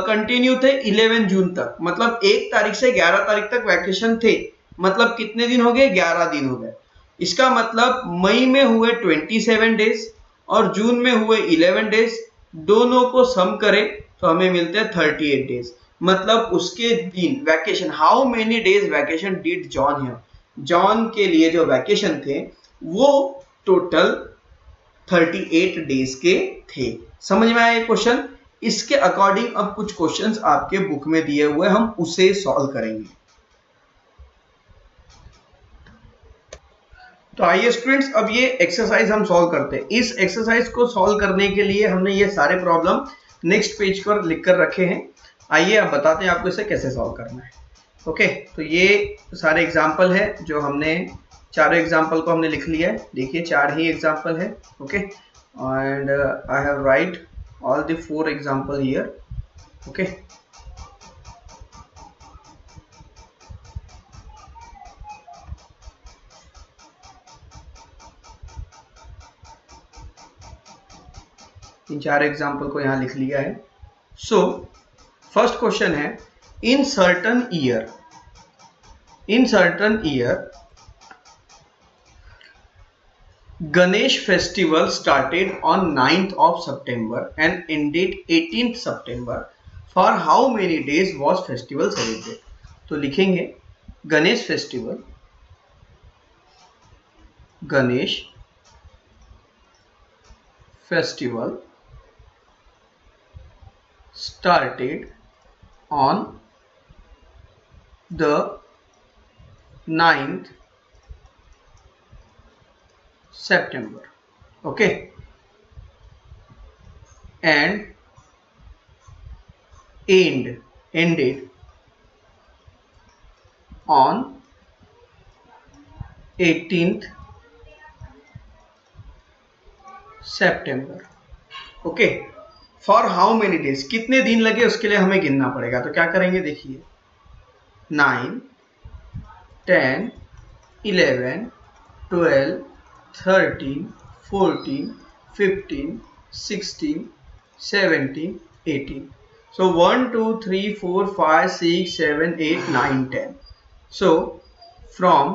कंटिन्यू थे? 11 जून तक। मतलब 1 तारीख से 11 तारीख तक वैकेशन थे। मतलब कितने दिन हो गए? 11 दिन हो गए। इसका मतलब मई में हुए 27 डेज और जून में हुए 11 डेज। दोनों को सम करें तो हमें मिलते हैं 38 डेज। मतलब उसके दिन vacation, how many days vacation did John have? John के लिए जो वैकेशन थे वो टोटल 38 डेज के थे। समझ में आया क्वेश्चन? इसके अकॉर्डिंग अब कुछ क्वेश्चंस आपके बुक में दिए हुए, हम उसे सॉल्व करेंगे। तो आइए स्टूडेंट्स, अब ये एक्सरसाइज हम सॉल्व करते हैं। इस एक्सरसाइज को सॉल्व करने के लिए हमने ये सारे प्रॉब्लम नेक्स्ट पेज पर लिख कर रखे हैं। आइए अब बताते हैं आपको इसे कैसे सॉल्व करना है। ओके, तो ये सारे एग्जाम्पल है जो हमने, चारों एग्जाम्पल को हमने लिख लिया है। देखिए 4 ही एग्जाम्पल है। Okay, and I have right all the 4 example here. Okay, in 4 example को यहां लिख लिया है। सो फर्स्ट क्वेश्चन है, in certain year Ganesh festival started on 9th of September and ended 18th September. For how many days was festival celebrated? तो लिखेंगे Ganesh festival started on the 9th September. Okay, and ended on 18th September. Okay, for how many days? कितने दिन लगे उसके लिए हमें गिनना पड़ेगा। तो क्या करेंगे? देखिए 9, 10, 11, 12, 13, 14, 15, 16, 17, 18. So 1, 2, 3, 4, 5, 6, 7, 8, 9, 10. So from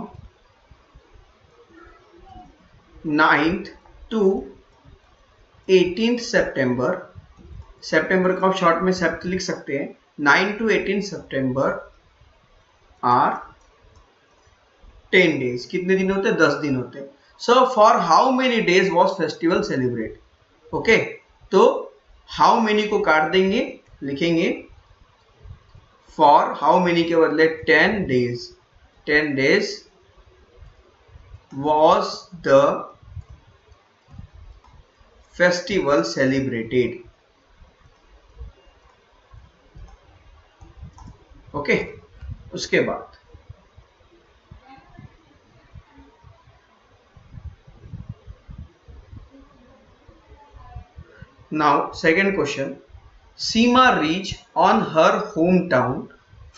9th to 18th September, सितंबर को आप शॉर्ट में सेप्ट लिख सकते हैं। 9 to 18 सितंबर आर 10 डेज। कितने दिन होते हैं? 10 दिन होते हैं। So for how many days was festival celebrate. Okay, तो हाउ मेनी को काट देंगे, लिखेंगे फॉर हाउ मेनी के बदले 10 days, 10 days was the festival celebrated। Okay, उसके बाद now second question, Seema reach on her home town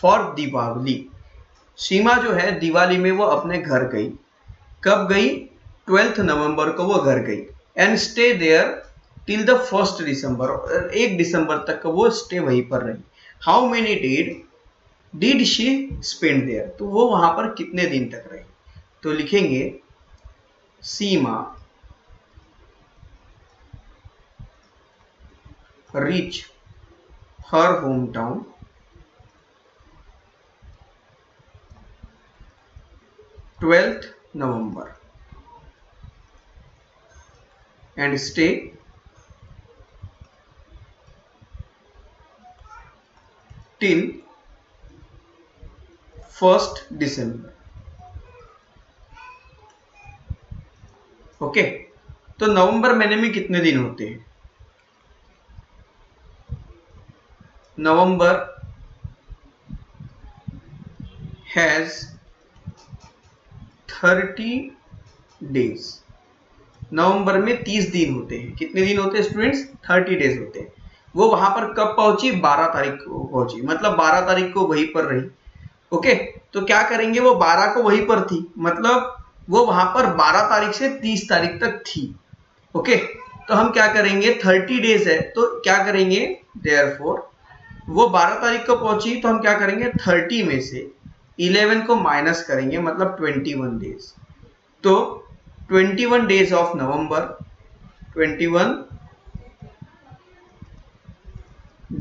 for Deepawali. Seema जो है दिवाली में वो अपने घर गई। कब गई? 12 नवंबर को वो घर गई। And stay there till the 1 December, 1 दिसंबर तक वो स्टे वहीं पर रही। How many did she spend there, तो वो वहां पर कितने दिन तक रही? तो लिखेंगे Seema reach her home town 12th November and stay till 1st December। Okay, तो नवंबर महीने में कितने दिन होते हैं? नवंबर हैज 30 डेज। नवंबर में 30 दिन होते हैं। कितने दिन होते हैं स्टूडेंट्स? 30 डेज होते हैं। वो वहां पर कब पहुंची? 12 तारीख को पहुंची, मतलब 12 तारीख को वहीं पर रही। ओके, तो क्या करेंगे, वो 12 को वहीं पर थी, मतलब वो वहां पर 12 तारीख से 30 तारीख तक थी। ओके, तो हम क्या करेंगे, 30 डेज है तो क्या करेंगे, देयरफॉर वो 12 तारीख को पहुंची तो हम क्या करेंगे, 30 में से 11 को माइनस करेंगे, मतलब 21 डेज। तो 21 days of November, 21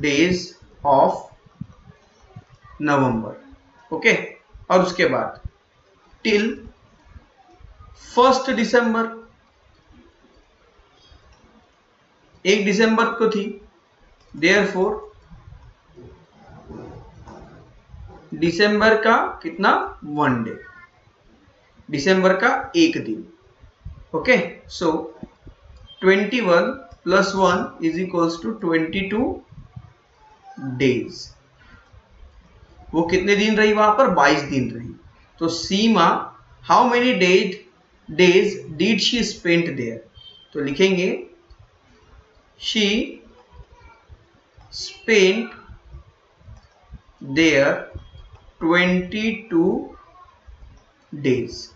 days of November. Okay, और उसके बाद टिल 1 दिसंबर, 1 दिसंबर को थी, देयरफॉर दिसंबर का कितना, 1 डे, दिसंबर का 1 दिन। ओके, सो 21 + 1 = 22 डेज। वो कितने दिन रही वहां पर? 22 दिन रही। तो Seema how many days did she spend there, तो लिखेंगे she spent there 22 days.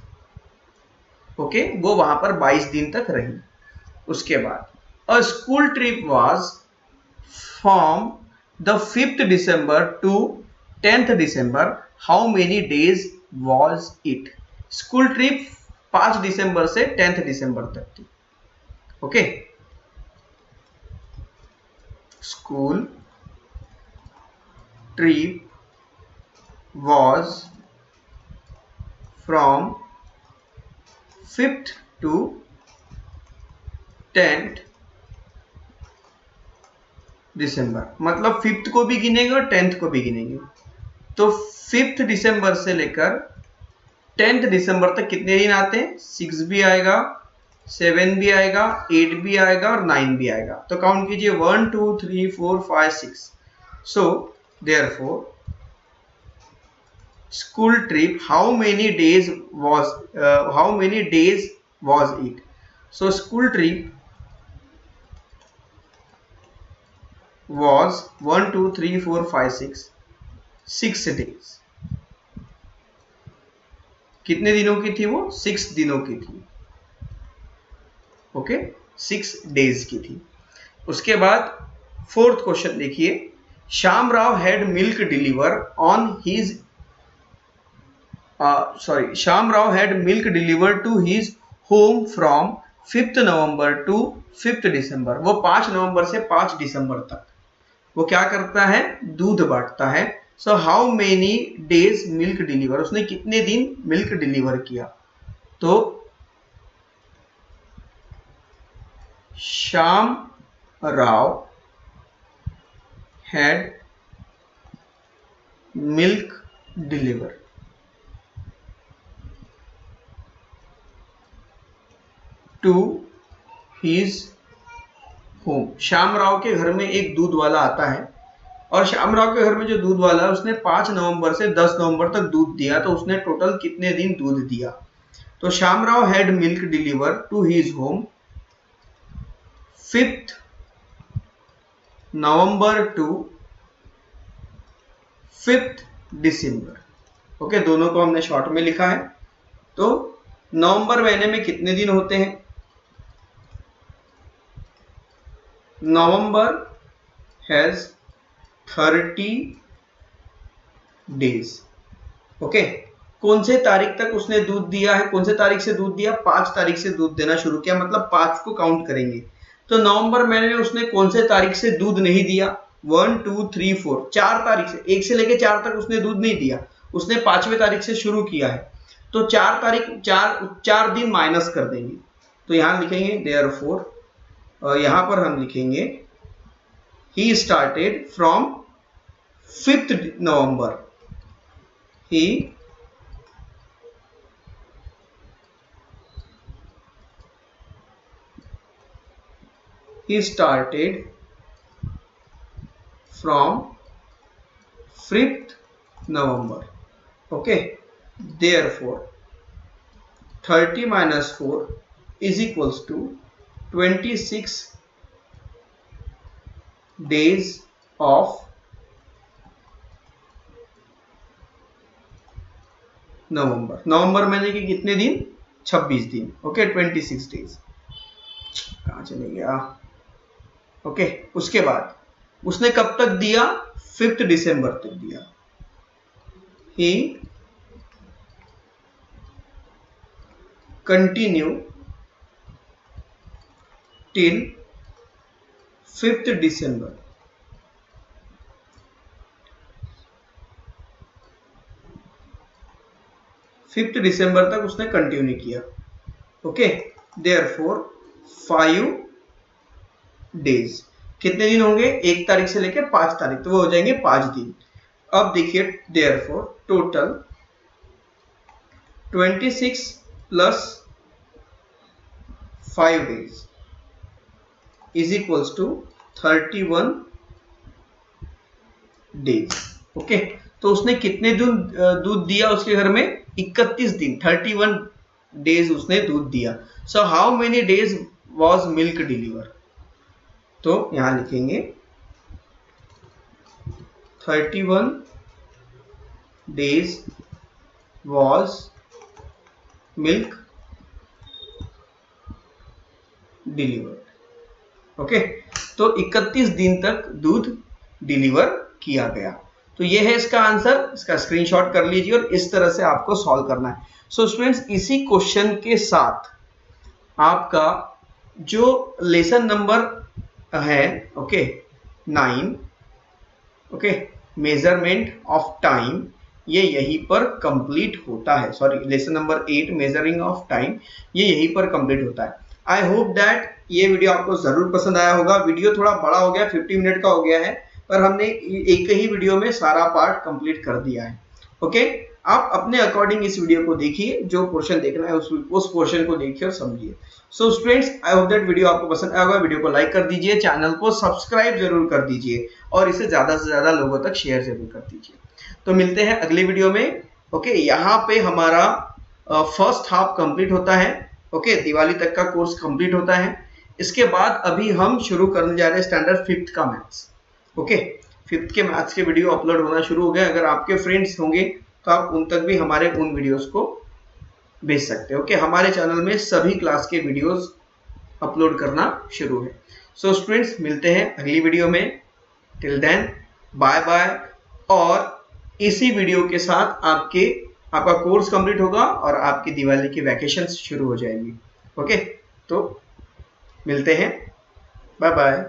Okay, वो वहां पर 22 दिन तक रही। उसके बाद a school trip was from the 5th December to 10th December, how many days was it? School trip 5 दिसंबर से 10th दिसंबर तक थी। Okay, school trip was from 5th to 10th December, मतलब 5th को भी गिनेंगे और 10th को भी गिनेंगे। तो 5th दिसंबर से लेकर 10th दिसंबर तक कितने दिन आते हैं? 6 भी आएगा, 7 भी आएगा, 8 भी आएगा और 9 भी आएगा। तो काउंट कीजिए 1 2 3 4 5 6। So therefore school trip, how many days was it? So school trip was 1 2 3 4 5 6 days। कितने दिनों की थी वो? 6 दिनों की थी। ओके, 6 डेज की थी। उसके बाद 4th क्वेश्चन देखिए, Shyam Rao had milk deliver on his Sham Rao had milk delivered to his home from 5th November to 5th December। वो 5 नवंबर से 5 दिसंबर तक वो क्या करता है? दूध बांटता है। So how many days milk deliver, उसने कितने दिन मिल्क डिलीवर किया? तो Shyam Rao had milk delivered to his home। Shyam Rao के घर में एक दूध वाला आता है और श्याम राव के घर में जो दूध वाला है उसने 5 नवंबर से 10 नवंबर तक दूध दिया, तो उसने टोटल कितने दिन दूध दिया? तो Shyam Rao had milk deliver to his home 5th November to 5th December. Okay, दोनों को हमने शॉर्ट में लिखा है। तो नवंबर महीने में कितने दिन होते हैं? नवंबर हैज 30 डेज। ओके, कौन से तारीख तक उसने दूध दिया है? कौन से तारीख से दूध दिया? 5 तारीख से दूध देना शुरू किया, मतलब 5 को काउंट करेंगे। तो नवंबर महीने में उसने कौन से तारीख से दूध नहीं दिया? 1 2 3 4 4 तारीख से, 1 से लेके 4 तक उसने दूध नहीं दिया, उसने 5वें तारीख से शुरू किया है। तो 4 तारीख 4 दिन माइनस कर देंगे, तो यहां लिखेंगे देयरफॉर, यहां पर हम लिखेंगे he started from 5th November. He started from 5th November. Okay, therefore 30 minus 4 is equals to 26 days of नवंबर। नवंबर महीने के कितने दिन? 26 दिन। Okay, 26 days. कहां चले गया? ओके, उसके बाद उसने कब तक दिया? 5th दिसंबर तक दिया। ही कंटिन्यू टिल 5th दिसंबर। फिफ्थ दिसंबर तक उसने कंटिन्यू किया। Okay, therefore 5 days. कितने दिन होंगे? 1 तारीख से लेकर 5 तारीख, तो वो हो जाएंगे 5 दिन। अब देखिए, therefore total 26 plus 5 days is equals to 31 days. Okay, तो उसने कितने दिन दूध दिया उसके घर में? 31 दिन, 31 डेज उसने दूध दिया। So how many days was milk deliver? तो यहां लिखेंगे 31 days was milk delivered. Okay, तो 31 दिन तक दूध डिलीवर किया गया। तो ये है इसका आंसर। इसका स्क्रीनशॉट कर लीजिए और इस तरह से आपको सॉल्व करना है। सो स्टूडेंट्स, इसी क्वेश्चन के साथ आपका जो लेसन नंबर है, okay, 9, okay, measurement of time, ये यहीं पर कंप्लीट होता है। Sorry, lesson number 8 measuring of time, ये यहीं पर कंप्लीट होता है। आई होप दैट ये वीडियो आपको जरूर पसंद आया होगा। वीडियो थोड़ा बड़ा हो गया, 50 मिनट का हो गया है, पर हमने एक ही वीडियो में सारा पार्ट कंप्लीट कर दिया है। ओके, आप अपने अकॉर्डिंग इस वीडियो को देखिए, जो पोर्शन देखना है उस पोर्शन को देखिए और समझिए। So students, I hope that video आपको पसंद आया होगा। वीडियो को लाइक कर दीजिए, चैनल को सब्सक्राइब जरूर कर दीजिए और इसे ज्यादा से ज्यादा लोगों तक शेयर जरूर कर दीजिए। तो मिलते हैं अगली वीडियो में। ओके, यहाँ पे हमारा फर्स्ट हाफ कंप्लीट होता है। ओके, दिवाली तक का कोर्स कंप्लीट होता है। इसके बाद अभी हम शुरू करने जा रहे हैं स्टैंडर्ड 5th का मैथ्स। ओके, 5th के मैथ्स के वीडियो अपलोड होना शुरू हो गए। अगर आपके फ्रेंड्स होंगे तो आप उन तक भी हमारे उन वीडियोस को भेज सकते हैं। ओके, हमारे चैनल में सभी क्लास के वीडियोस अपलोड करना शुरू है। सो स्टूडेंट्स, मिलते हैं अगली वीडियो में। Till then, bye bye. और इसी वीडियो के साथ आपका कोर्स कंप्लीट होगा और आपकी दिवाली की वैकेशंस शुरू हो जाएंगी। ओके, तो मिलते हैं, बाय बाय।